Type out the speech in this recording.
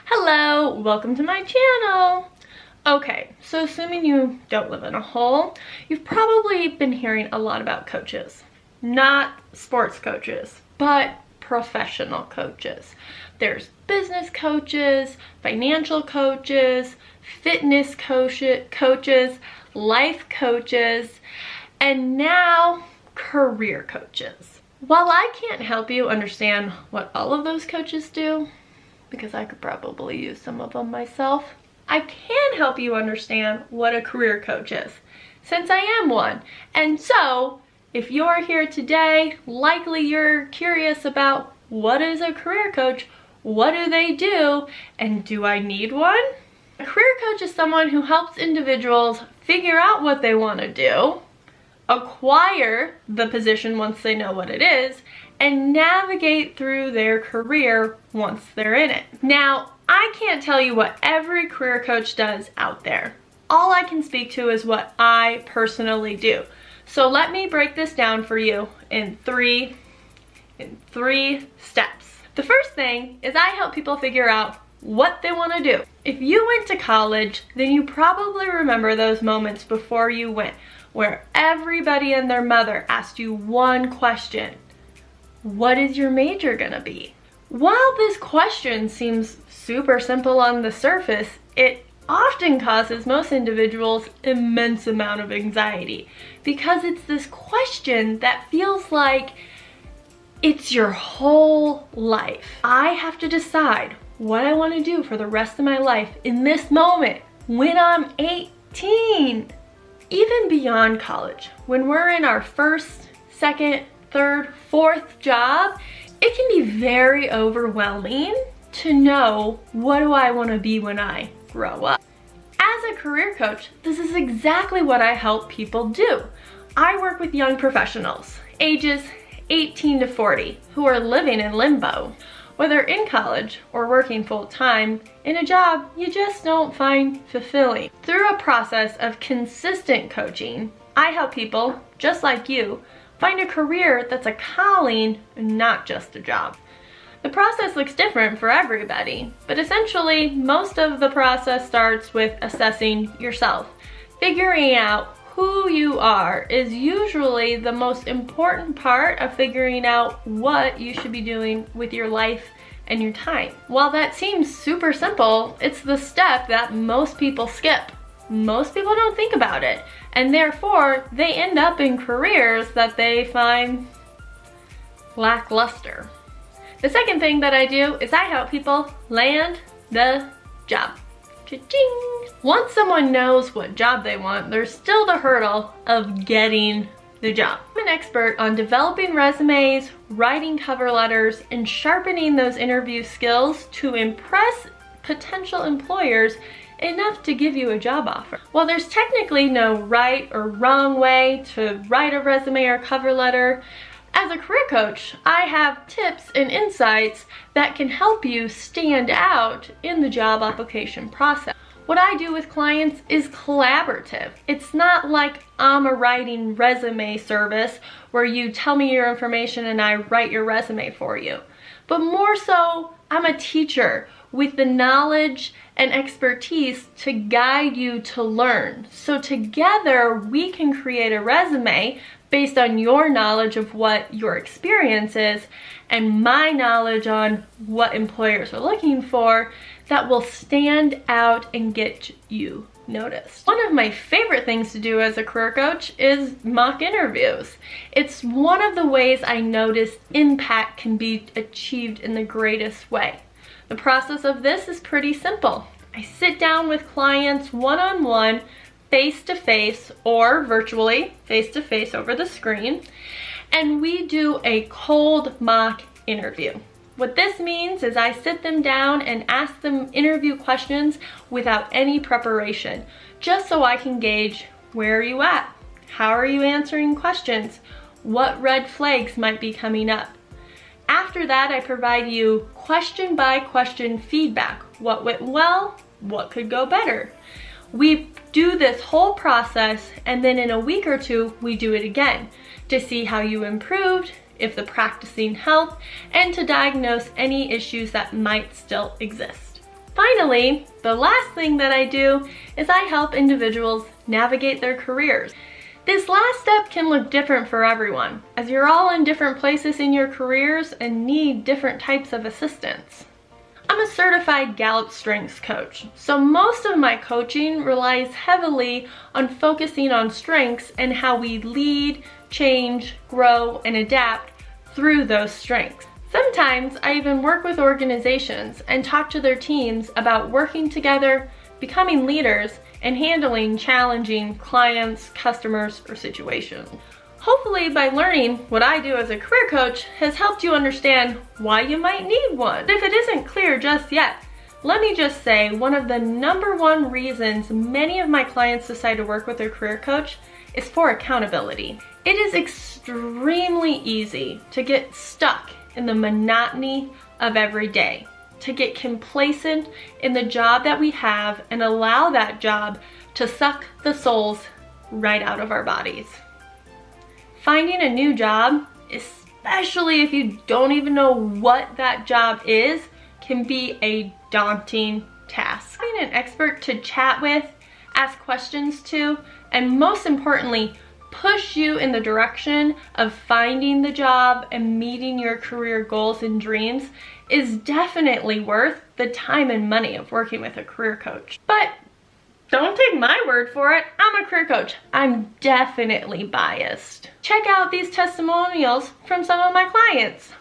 Hello, welcome to my channel. Okay, so assuming you don't live in a hole, you've probably been hearing a lot about coaches. Not sports coaches, but professional coaches. There's business coaches, financial coaches, fitness coaches, life coaches, and now career coaches. While I can't help you understand what all of those coaches do, because I could probably use some of them myself, I can help you understand what a career coach is, since I am one. And so, if you're here today, likely you're curious about what is a career coach, what do they do, and do I need one? A career coach is someone who helps individuals figure out what they want to do, acquire the position once they know what it is, and navigate through their career once they're in it. Now, I can't tell you what every career coach does out there. All I can speak to is what I personally do. So let me break this down for you in three steps. The first thing is I help people figure out what they want to do. If you went to college, then you probably remember those moments before you went where everybody and their mother asked you one question: what is your major gonna be? While this question seems super simple on the surface, it often causes most individuals immense amount of anxiety because it's this question that feels like it's your whole life. I have to decide what I want to do for the rest of my life in this moment when I'm 18. Even beyond college, when we're in our first, second, third, fourth job, it can be very overwhelming to know, what do I want to be when I grow up? As a career coach, this is exactly what I help people do. I work with young professionals, ages 18 to 40, who are living in limbo, whether in college or working full-time in a job you just don't find fulfilling. Through a process of consistent coaching, I help people, just like you, find a career that's a calling and not just a job. The process looks different for everybody, but essentially most of the process starts with assessing yourself. Figuring out who you are is usually the most important part of figuring out what you should be doing with your life and your time. While that seems super simple, it's the step that most people skip. Most people don't think about it, and therefore they end up in careers that they find lackluster. The second thing that I do is I help people land the job. Cha-ching! Once someone knows what job they want, there's still the hurdle of getting the job. I'm an expert on developing resumes, writing cover letters, and sharpening those interview skills to impress potential employers enough to give you a job offer. While there's technically no right or wrong way to write a resume or cover letter, as a career coach, I have tips and insights that can help you stand out in the job application process. What I do with clients is collaborative. It's not like I'm a writing resume service where you tell me your information and I write your resume for you. But more so, I'm a teacher with the knowledge and expertise to guide you to learn. So together we can create a resume based on your knowledge of what your experience is and my knowledge on what employers are looking for that will stand out and get you noticed. One of my favorite things to do as a career coach is mock interviews. It's one of the ways I notice impact can be achieved in the greatest way. The process of this is pretty simple. I sit down with clients one-on-one, face-to-face, or virtually face-to-face over the screen, and we do a cold mock interview. What this means is I sit them down and ask them interview questions without any preparation, just so I can gauge, where are you at? How are you answering questions? What red flags might be coming up? After that, I provide you question by question feedback. What went well? What could go better? We do this whole process, and then in a week or two, we do it again to see how you improved, if the practicing helped, and to diagnose any issues that might still exist. Finally, the last thing that I do is I help individuals navigate their careers. This last step can look different for everyone, as you're all in different places in your careers and need different types of assistance. I'm a certified Gallup Strengths coach, so most of my coaching relies heavily on focusing on strengths and how we lead, change, grow, and adapt through those strengths. Sometimes I even work with organizations and talk to their teams about working together, becoming leaders, and handling challenging clients, customers, or situations. Hopefully by learning what I do as a career coach has helped you understand why you might need one. If it isn't clear just yet, let me just say one of the #1 reasons many of my clients decide to work with their career coach is for accountability. It is extremely easy to get stuck in the monotony of every day, to get complacent in the job that we have and allow that job to suck the souls right out of our bodies. Finding a new job, especially if you don't even know what that job is, can be a daunting task. Having an expert to chat with, ask questions to, and most importantly, push you in the direction of finding the job and meeting your career goals and dreams is definitely worth the time and money of working with a career coach. But don't take my word for it. I'm a career coach. I'm definitely biased. Check out these testimonials from some of my clients.